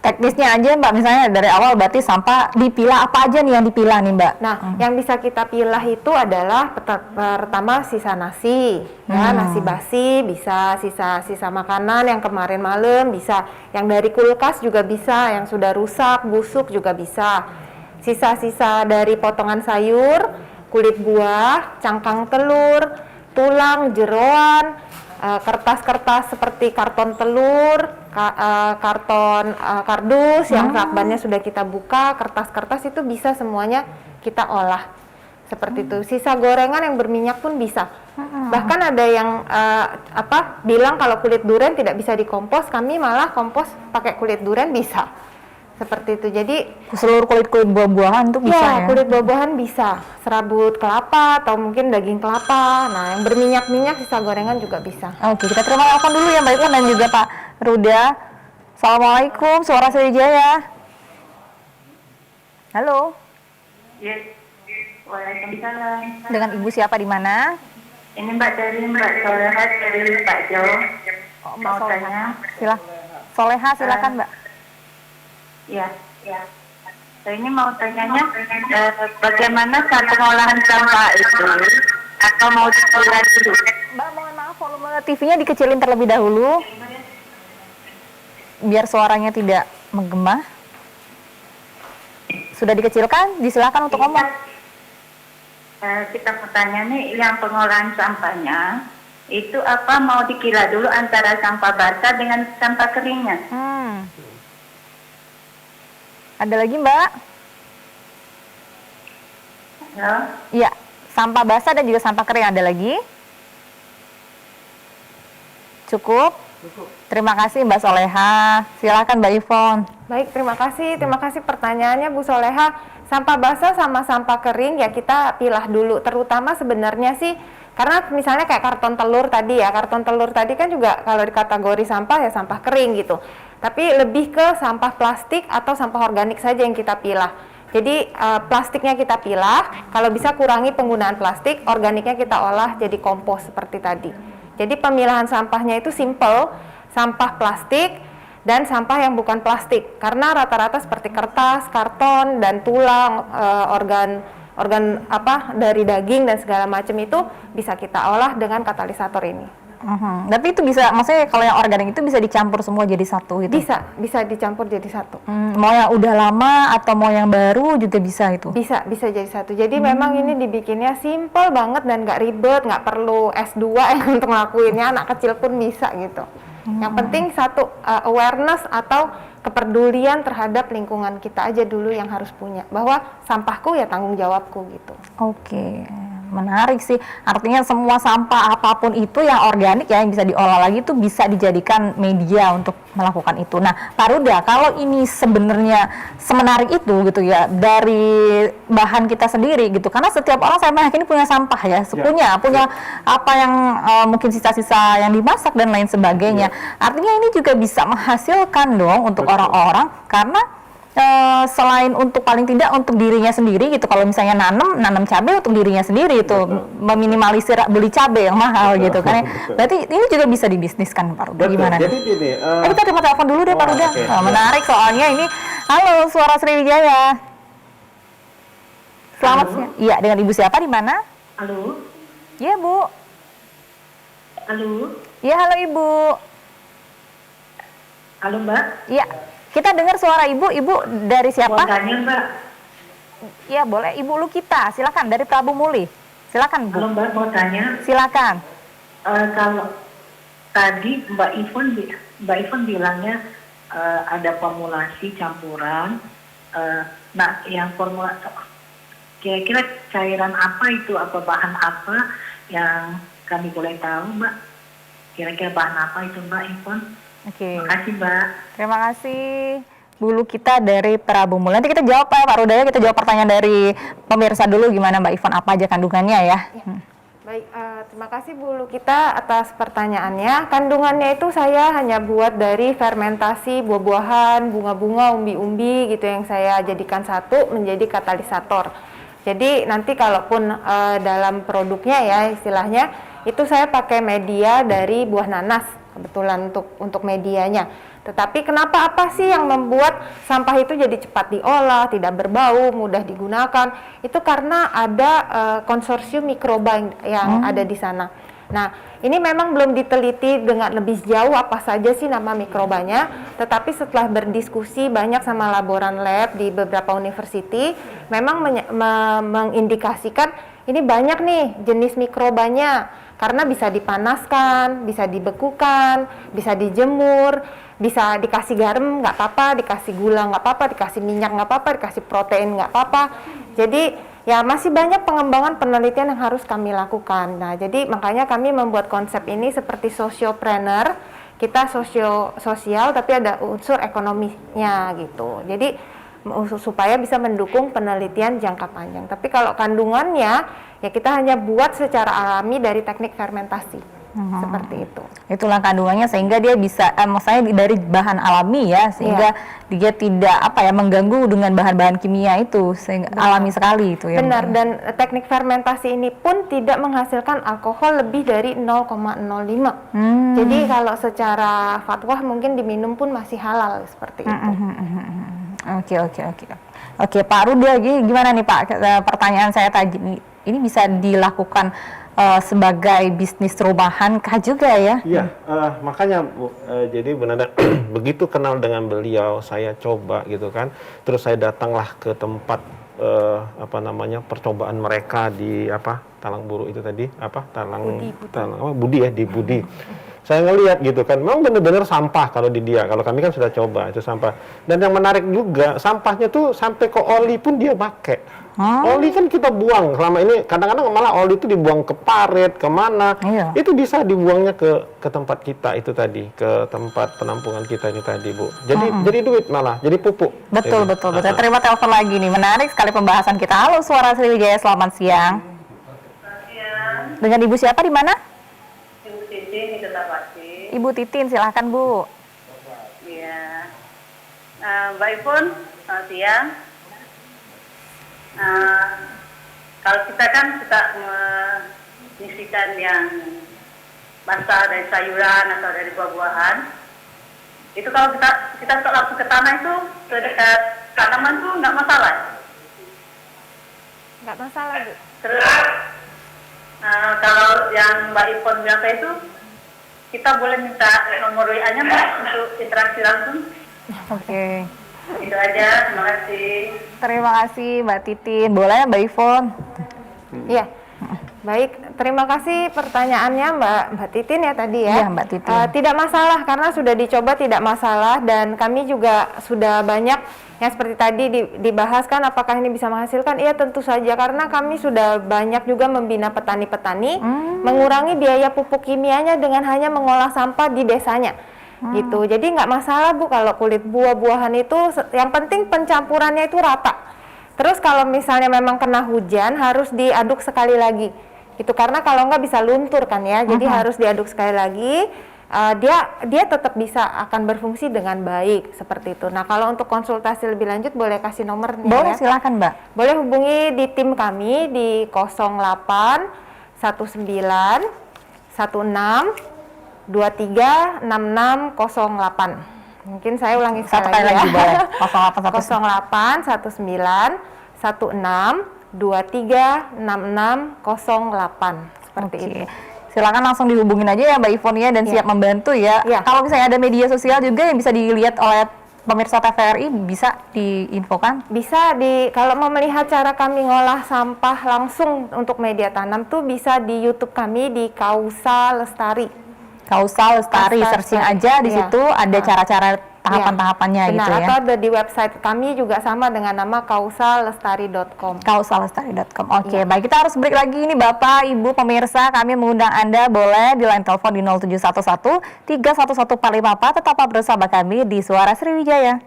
Teknisnya aja Mbak, misalnya dari awal berarti sampah dipilah, apa aja nih yang dipilah nih Mbak? Nah, yang bisa kita pilah itu adalah pertama sisa nasi, ya, nasi basi, bisa sisa makanan yang kemarin malam, bisa yang dari kulkas juga bisa, yang sudah rusak, busuk juga bisa. Sisa-sisa dari potongan sayur, kulit buah, cangkang telur, tulang, jeroan, kertas-kertas seperti karton telur, karton kardus yang lakbannya sudah kita buka, kertas-kertas itu bisa semuanya kita olah seperti itu. Sisa gorengan yang berminyak pun bisa. Bahkan ada yang bilang kalau kulit durian tidak bisa dikompos, kami malah kompos pakai kulit durian bisa. Seperti itu. Jadi Seluruh kulit-kulit buah-buahan tuh bisa ya? kulit buah-buahan bisa. Serabut kelapa atau mungkin daging kelapa. Nah, yang berminyak-minyak sisa gorengan juga bisa. Oke, kita terima telepon dulu ya Mbak Ipon dan juga Pak Ruda. Assalamualaikum, Suara Sriwijaya. Halo, Ya, waalaikumsalam. dengan Ibu siapa di mana? Ini Mbak Soleha dari Pak Jo. Mau Soleha. tanya? Soleha, silakan Mbak. Ya. Saya ini mau tanyanya, bagaimana cara pengolahan sampah itu? Atau mau diolah dulu? Mbak, mohon maaf volume TV-nya dikecilin terlebih dahulu biar suaranya tidak menggema. Sudah dikecilkan, disilakan untuk ngomong. Kita mau tanya nih, yang pengolahan sampahnya itu apa mau dikira dulu antara sampah basah dengan sampah keringnya? Ada lagi Mbak? Ya. Iya, sampah basah dan juga sampah kering. Ada lagi? Cukup? Terima kasih Mbak Soleha. Silakan Mbak Ivon. Baik, terima kasih pertanyaannya Bu Soleha. Sampah basah sama sampah kering ya kita pilah dulu. Terutama sebenarnya sih karena misalnya kayak karton telur tadi ya, karton telur tadi kan juga kalau di kategori sampah ya sampah kering gitu. Tapi lebih ke sampah plastik atau sampah organik saja yang kita pilah. Jadi plastiknya kita pilah, kalau bisa kurangi penggunaan plastik, organiknya kita olah jadi kompos seperti tadi. Jadi pemilahan sampahnya itu simple, sampah plastik dan sampah yang bukan plastik. Karena rata-rata seperti kertas, karton, dan tulang, organ dari daging dan segala macam itu bisa kita olah dengan katalisator ini. Tapi itu bisa, maksudnya kalau yang organik itu bisa dicampur semua jadi satu gitu? Bisa dicampur jadi satu. Mau yang udah lama atau mau yang baru juga bisa itu? Bisa jadi satu. Jadi memang ini dibikinnya simple banget dan nggak ribet, nggak perlu S2 untuk ngelakuinnya, anak kecil pun bisa gitu. Yang penting satu, awareness atau kepedulian terhadap lingkungan kita aja dulu yang harus punya. Bahwa sampahku ya tanggung jawabku gitu. Oke, menarik sih. Artinya semua sampah apapun itu yang organik ya yang bisa diolah lagi itu bisa dijadikan media untuk melakukan itu. Nah, Pak Ruda, kalau ini sebenarnya semenarik itu gitu ya dari bahan kita sendiri gitu. Karena setiap orang saya yakin punya sampah ya, punya apa yang mungkin sisa-sisa yang dimasak dan lain sebagainya. Artinya ini juga bisa menghasilkan dong untuk orang-orang karena selain untuk paling tidak untuk dirinya sendiri gitu, kalau misalnya nanam cabai untuk dirinya sendiri itu meminimalisir beli cabai yang mahal gitu kan. Berarti ini juga bisa dibisniskan Pak Ruda, gimana? Jadi gini, kita terima telepon dulu deh Pak Ruda. Menarik soalnya ini. Halo, Suara Sriwijaya. Selamat siang. Iya, dengan Ibu siapa di mana? Halo. Iya Bu. Halo. Iya, halo Ibu. Halo Mbak. Iya. Kita dengar suara Ibu dari siapa? Mau tanya Mbak. Iya boleh, Ibu Lukita, silakan dari Prabu Muli. Silakan Bu. Halo Mbak, mau tanya. Silakan. Kalau tadi Mbak Ivon bilangnya ada formulasi campuran. Nah, yang formulasi kira-kira cairan apa itu, apa bahan apa yang kami boleh tahu Mbak? Kira-kira bahan apa itu Mbak Ivon? Oke. Terima kasih Mbak. Terima kasih Bulu kita dari Prabu Muli. Nanti kita jawab Pak Ruda ya, kita jawab pertanyaan dari pemirsa dulu gimana Mbak Ivon, apa aja kandungannya ya. Baik, terima kasih Bu Lukita atas pertanyaannya. Kandungannya itu saya hanya buat dari fermentasi buah-buahan, bunga-bunga, umbi-umbi gitu yang saya jadikan satu menjadi katalisator. Jadi nanti kalaupun dalam produknya ya istilahnya itu saya pakai media dari buah nanas kebetulan untuk medianya. Tetapi kenapa apa sih yang membuat sampah itu jadi cepat diolah, tidak berbau, mudah digunakan? Itu karena ada konsorsium mikroba yang ada di sana. Nah, ini memang belum diteliti dengan lebih jauh apa saja sih nama mikrobanya, tetapi setelah berdiskusi banyak sama laboran lab di beberapa university, memang mengindikasikan ini banyak nih jenis mikrobanya, karena bisa dipanaskan, bisa dibekukan, bisa dijemur, bisa dikasih garam nggak apa-apa, dikasih gula nggak apa-apa, dikasih minyak nggak apa-apa, dikasih protein nggak apa-apa. Jadi ya masih banyak pengembangan penelitian yang harus kami lakukan. Nah, jadi makanya kami membuat konsep ini seperti sociopreneur. Kita sosial tapi ada unsur ekonominya gitu. Jadi supaya bisa mendukung penelitian jangka panjang. Tapi kalau kandungannya ya kita hanya buat secara alami dari teknik fermentasi. Seperti itu. Itulah kandungannya sehingga dia bisa, maksudnya dari bahan alami ya, sehingga dia tidak mengganggu dengan bahan-bahan kimia itu, sehingga alami sekali itu ya. Benar, dan teknik fermentasi ini pun tidak menghasilkan alkohol lebih dari 0,05. Jadi kalau secara fatwa mungkin diminum pun masih halal seperti itu. Oke, Pak Ruda, gimana nih Pak? Pertanyaan saya tadi, ini bisa dilakukan sebagai bisnis rumahan kah juga ya? Iya, makanya Bu, jadi benar begitu kenal dengan beliau, saya coba gitu kan, terus saya datanglah ke tempat percobaan mereka di Talang Buru itu tadi, Budi. Di Budi. Saya ngelihat gitu kan, memang benar-benar sampah kalau di dia. Kalau kami kan sudah coba itu sampah. Dan yang menarik juga, sampahnya tuh sampai ke oli pun dia pakai. Oli kan kita buang selama ini, kadang-kadang malah oli itu dibuang ke parit, kemana. Iya. Itu bisa dibuangnya ke tempat kita itu tadi, ke tempat penampungan kita ini tadi, Bu. Jadi duit malah, jadi pupuk. Betul. Terima telepon lagi nih, menarik sekali pembahasan kita. Halo Suara Sriwijaya, selamat siang. Dengan Ibu siapa di mana? Ibu Titin di Kertapati. Ibu Titin, silahkan Bu. Iya. Mbak Ipun, selamat siang. Kalau kita kan suka mengisikan yang basah dari sayuran atau dari buah-buahan, itu kalau kita langsung ke tanah itu ke dekat tanaman tuh nggak masalah. Nggak masalah, Bu. Terus kalau yang Mbak Ipon bilang itu, kita boleh minta nomor WA-nya Mbak untuk interaksi langsung. Oke. Itu aja, terima kasih. Terima kasih Mbak Titin. Boleh Mbak Ivon? Iya. Baik, terima kasih pertanyaannya Mbak Titin ya tadi ya. Iya, Mbak Titin. Tidak masalah karena sudah dicoba, tidak masalah, dan kami juga sudah banyak yang seperti tadi dibahas kan apakah ini bisa menghasilkan. Iya, tentu saja karena kami sudah banyak juga membina petani-petani mengurangi biaya pupuk kimianya dengan hanya mengolah sampah di desanya. Gitu. Jadi nggak masalah Bu kalau kulit buah-buahan itu, yang penting pencampurannya itu rata. Terus kalau misalnya memang kena hujan harus diaduk sekali lagi. Gitu, karena kalau nggak bisa luntur kan ya. Jadi harus diaduk sekali lagi. Dia tetap bisa akan berfungsi dengan baik seperti itu. Nah, kalau untuk konsultasi lebih lanjut boleh kasih nomornya. Boleh, ya? silakan Mbak. Boleh hubungi di tim kami di 08 19 16 236608. Mungkin saya ulangi sekali lagi boleh. 08 19 16 236608. Seperti itu. Silakan langsung dihubungin aja ya Mbak Ivon ya, dan siap membantu ya. Kalau misalnya ada media sosial juga yang bisa dilihat oleh pemirsa TVRI, bisa diinfokan? Bisa kalau mau melihat cara kami ngolah sampah langsung untuk media tanam tuh bisa di YouTube kami di Kausa Lestari. Kausa Lestari, searching aja di situ ada cara-cara tahapan-tahapannya gitu ya. Atau ada di website kami juga sama dengan nama kausalestari.com. Kausalestari.com. Oke, baik, kita harus break lagi nih Bapak, Ibu, pemirsa. Kami mengundang Anda boleh di line telepon di 0711 311454. Tetaplah bersama kami di Suara Sriwijaya.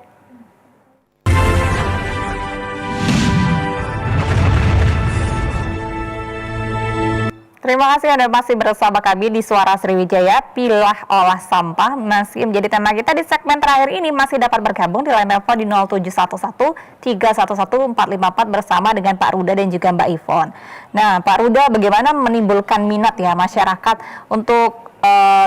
Terima kasih Anda masih bersama kami di Suara Sriwijaya, pilah olah sampah masih menjadi tema kita di segmen terakhir ini. Masih dapat bergabung di line telepon di 0711-311-454 bersama dengan Pak Ruda dan juga Mbak Ivon. Nah, Pak Ruda, bagaimana menimbulkan minat ya masyarakat untuk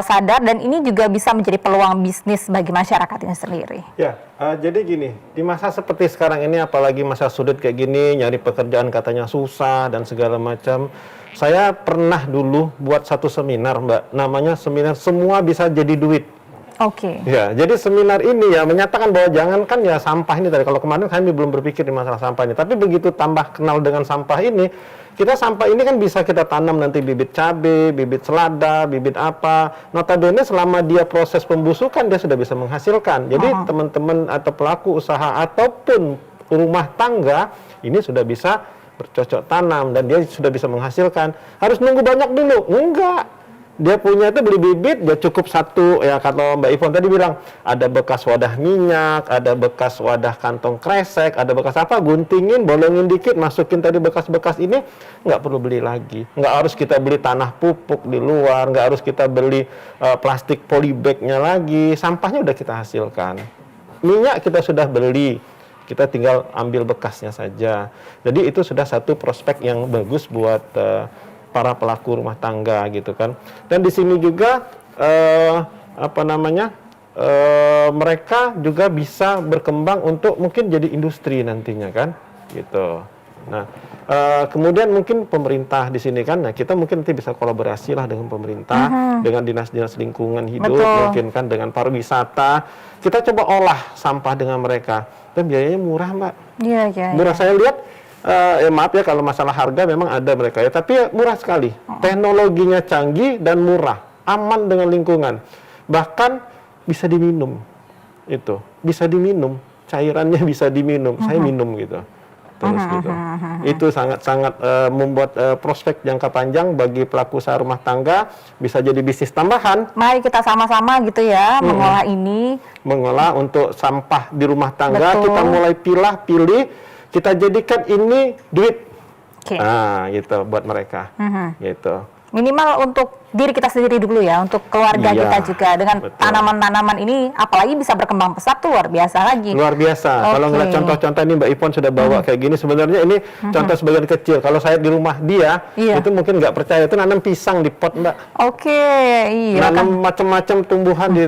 sadar dan ini juga bisa menjadi peluang bisnis bagi masyarakat ini sendiri? Ya, jadi gini, di masa seperti sekarang ini, apalagi masa sulit kayak gini, nyari pekerjaan katanya susah dan segala macam. Saya pernah dulu buat satu seminar, Mbak, namanya seminar Semua Bisa Jadi Duit. Oke. Ya, jadi seminar ini ya menyatakan bahwa jangankan ya sampah ini tadi. Kalau kemarin kami belum berpikir di masalah sampah ini, tapi begitu tambah kenal dengan sampah ini, sampah ini kan bisa kita tanam nanti bibit cabai, bibit selada, bibit apa. Notabene selama dia proses pembusukan dia sudah bisa menghasilkan. Jadi teman-teman atau pelaku usaha ataupun rumah tangga ini sudah bisa bercocok tanam dan dia sudah bisa menghasilkan. Harus nunggu banyak dulu? Enggak. Dia punya itu beli bibit, dia cukup satu, ya kalau Mbak Ivon tadi bilang, ada bekas wadah minyak, ada bekas wadah kantong kresek, ada bekas apa, guntingin, bolongin dikit, masukin tadi bekas-bekas ini, nggak perlu beli lagi. Nggak harus kita beli tanah pupuk di luar, nggak harus kita beli plastik polybag-nya lagi, sampahnya udah kita hasilkan. Minyak kita sudah beli, kita tinggal ambil bekasnya saja. Jadi itu sudah satu prospek yang bagus buat para pelaku rumah tangga gitu kan. Dan di sini juga mereka juga bisa berkembang untuk mungkin jadi industri nantinya kan, gitu. Nah, kemudian mungkin pemerintah di sini kan, nah kita mungkin nanti bisa kolaborasi lah dengan pemerintah, dengan dinas-dinas lingkungan hidup, mungkin kan dengan pariwisata. Kita coba olah sampah dengan mereka. Dan biayanya murah, Mbak. Iya. Murah, saya lihat, maaf ya kalau masalah harga memang ada mereka ya, tapi murah sekali. Teknologinya canggih dan murah, aman dengan lingkungan. Bahkan bisa diminum. Itu, bisa diminum. Cairannya bisa diminum. Saya minum gitu. Terus gitu. Itu sangat-sangat membuat prospek jangka panjang bagi pelaku usaha rumah tangga, bisa jadi bisnis tambahan. Mari kita sama-sama gitu ya mengolah ini. Mengolah untuk sampah di rumah tangga. Betul. Kita mulai pilih, kita jadikan ini duit. Nah, gitu buat mereka. Gitu. Minimal untuk diri kita sendiri dulu ya, untuk keluarga kita juga. Dengan tanaman-tanaman ini, apalagi bisa berkembang pesat tuh luar biasa lagi. Luar biasa. Kalau ngeliat contoh-contoh ini Mbak Ivon sudah bawa kayak gini, sebenarnya ini contoh sebagian kecil. Kalau saya di rumah dia, itu mungkin nggak percaya, itu nanam pisang di pot, Mbak. Iya. Nanam macam-macam tumbuhan di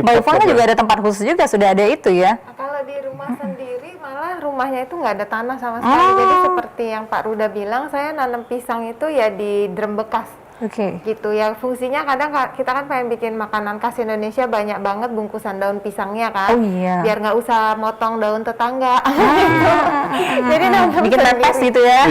Mbak pot. Ivon kan juga ada tempat khusus juga, sudah ada itu ya. Kalau di rumah sendiri malah rumahnya itu nggak ada tanah sama sekali. Jadi seperti yang Pak Ruda bilang, saya nanam pisang itu ya di drum bekas. Gitu ya, fungsinya kadang kita kan pengen bikin makanan khas Indonesia, banyak banget bungkusan daun pisangnya kan, biar nggak usah motong daun tetangga. Jadi bikin pepes gitu ya.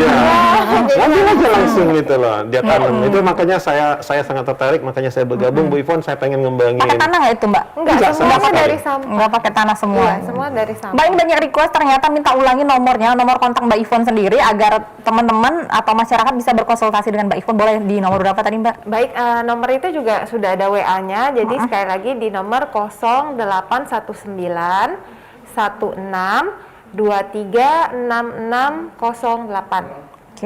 Ambil aja langsung gitu loh, dia tanam. Itu makanya saya sangat tertarik, makanya saya bergabung. Bu Ivon, saya pengen ngembangin. Pakai tanah nggak itu, Mbak? Enggak, semua dari sampah. Nggak pakai tanah semua. Iya, semua dari sampah. Mbak, ini banyak request, ternyata minta ulangi nomor kontak Mbak Ivon sendiri agar teman-teman atau masyarakat bisa berkonsultasi dengan Mbak Ivon. Boleh di nomor berapa tadi, Mbak? Baik, nomor itu juga sudah ada WA-nya. Jadi sekali lagi di nomor 0819 16 236608.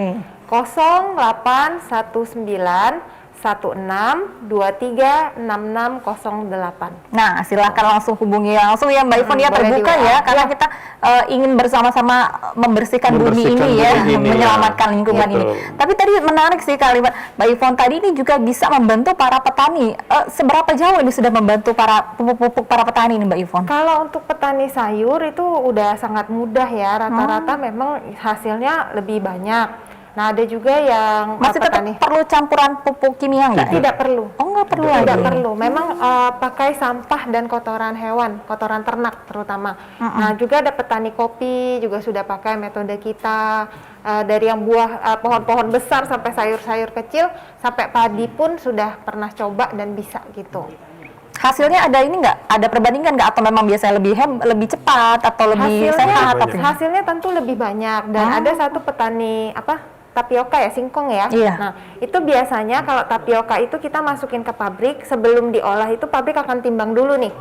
0819 16236608. Nah, silakan langsung hubungi langsung ya Mbak Ivon ya, terbuka ya, karena kita ingin bersama-sama membersihkan bumi ini ya, menyelamatkan lingkungan ini. Tapi tadi menarik sih kalimat Mbak Ivon tadi, ini juga bisa membantu para petani. Seberapa jauh ini sudah membantu para pupuk para petani ini Mbak Ivon? Kalau untuk petani sayur itu udah sangat mudah ya, rata-rata memang hasilnya lebih banyak. Nah, ada juga yang masih tetap perlu campuran pupuk kimia nggak? Tidak perlu. Oh, nggak perlu. Tidak perlu. Memang pakai sampah dan kotoran hewan, kotoran ternak terutama. Nah, juga ada petani kopi juga sudah pakai metode kita. Dari yang buah pohon-pohon besar sampai sayur-sayur kecil, sampai padi pun sudah pernah coba dan bisa gitu. Hasilnya ada ini nggak? Ada perbandingan nggak? Atau memang biasanya lebih cepat atau lebih sehat? Hasilnya tentu lebih banyak. Dan ada satu petani tapioka ya, singkong ya. Nah, itu biasanya kalau tapioka itu kita masukin ke pabrik, sebelum diolah itu pabrik akan timbang dulu nih.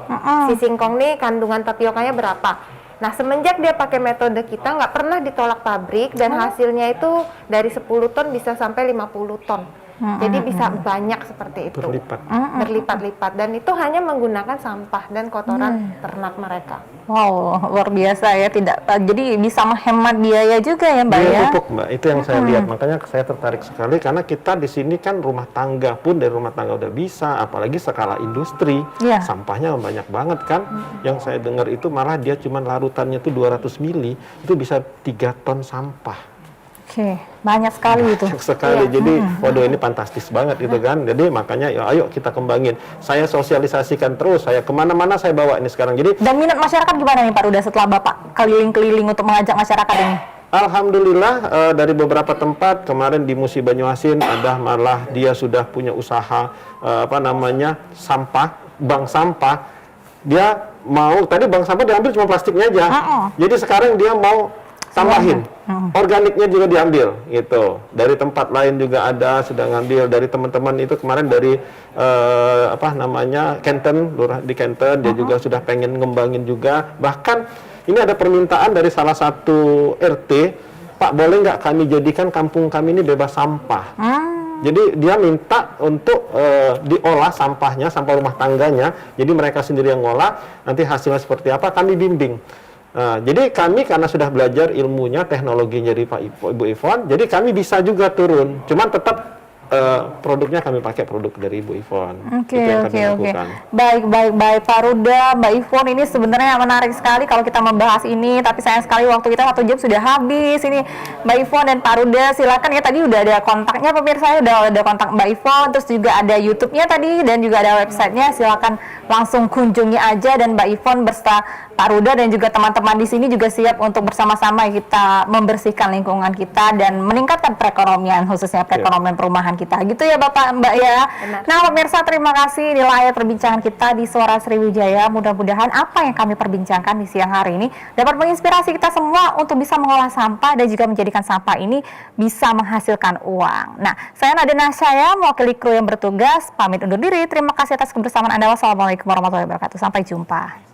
Si singkong nih kandungan tapiokanya berapa. Nah, semenjak dia pakai metode kita, nggak pernah ditolak pabrik dan hasilnya itu dari 10 ton bisa sampai 50 ton. Jadi bisa banyak seperti itu. Berlipat. Berlipat-lipat, dan itu hanya menggunakan sampah dan kotoran ternak mereka. Wow, luar biasa ya. Jadi bisa menghemat biaya juga ya Mbak Biaya ya. pupuk Mbak, itu yang saya lihat. Makanya saya tertarik sekali karena kita di sini kan rumah tangga pun dari rumah tangga udah bisa, apalagi skala industri. Iya. Sampahnya banyak banget kan. Yang saya dengar itu malah dia cuma larutannya itu 200 mili, itu bisa 3 ton sampah. Oke, banyak sekali itu. Banyak sekali. Jadi, waduh ini fantastis banget gitu kan. Jadi makanya ya, ayo kita kembangin. Saya sosialisasikan terus. Saya kemana-mana saya bawa ini sekarang. Jadi Dan minat masyarakat gimana nih Pak Ruda setelah Bapak keliling-keliling untuk mengajak masyarakat ini? alhamdulillah dari beberapa tempat kemarin di Musi Banyuasin ada malah dia sudah punya usaha sampah, bank sampah. Dia mau tadi bank sampah diambil cuma plastiknya aja. Jadi sekarang dia mau tambahin. Organiknya juga diambil gitu. Dari tempat lain juga ada sudah ngambil, dari teman-teman itu kemarin dari Kenten, lurah di Kenten dia juga sudah pengen ngembangin juga. Bahkan ini ada permintaan dari salah satu RT, Pak boleh nggak kami jadikan kampung kami ini bebas sampah. Jadi dia minta untuk diolah sampahnya, sampah rumah tangganya. Jadi mereka sendiri yang ngolah, nanti hasilnya seperti apa kami bimbing. Jadi kami karena sudah belajar ilmunya, teknologinya dari Ibu Ivon, jadi kami bisa juga turun. Cuman tetap produknya kami pakai produk dari Ibu Ivon. Oke. Baik Pak Ruda, Mbak Ivon, ini sebenarnya menarik sekali kalau kita membahas ini, tapi sayang sekali waktu kita 1 jam sudah habis. Ini Mbak Ivon dan Pak Ruda, silakan ya, tadi udah ada kontaknya pemirsa, udah ada kontak Mbak Ivon, terus juga ada YouTube-nya tadi dan juga ada websitenya, silakan langsung kunjungi aja. Dan Mbak Ivon beserta Pak Ruda dan juga teman-teman di sini juga siap untuk bersama-sama kita membersihkan lingkungan kita dan meningkatkan perekonomian, khususnya perekonomian perumahan kita. Gitu ya Bapak Mbak ya. Benar. Nah pemirsa, terima kasih. Inilah akhir perbincangan kita di Suara Sriwijaya. Mudah-mudahan apa yang kami perbincangkan di siang hari ini dapat menginspirasi kita semua untuk bisa mengolah sampah dan juga menjadikan sampah ini bisa menghasilkan uang. Nah, saya Nada Nasyaya, mewakili kru yang bertugas, pamit undur diri. Terima kasih atas kebersamaan Anda. Wassalamualaikum warahmatullahi wabarakatuh. Sampai jumpa.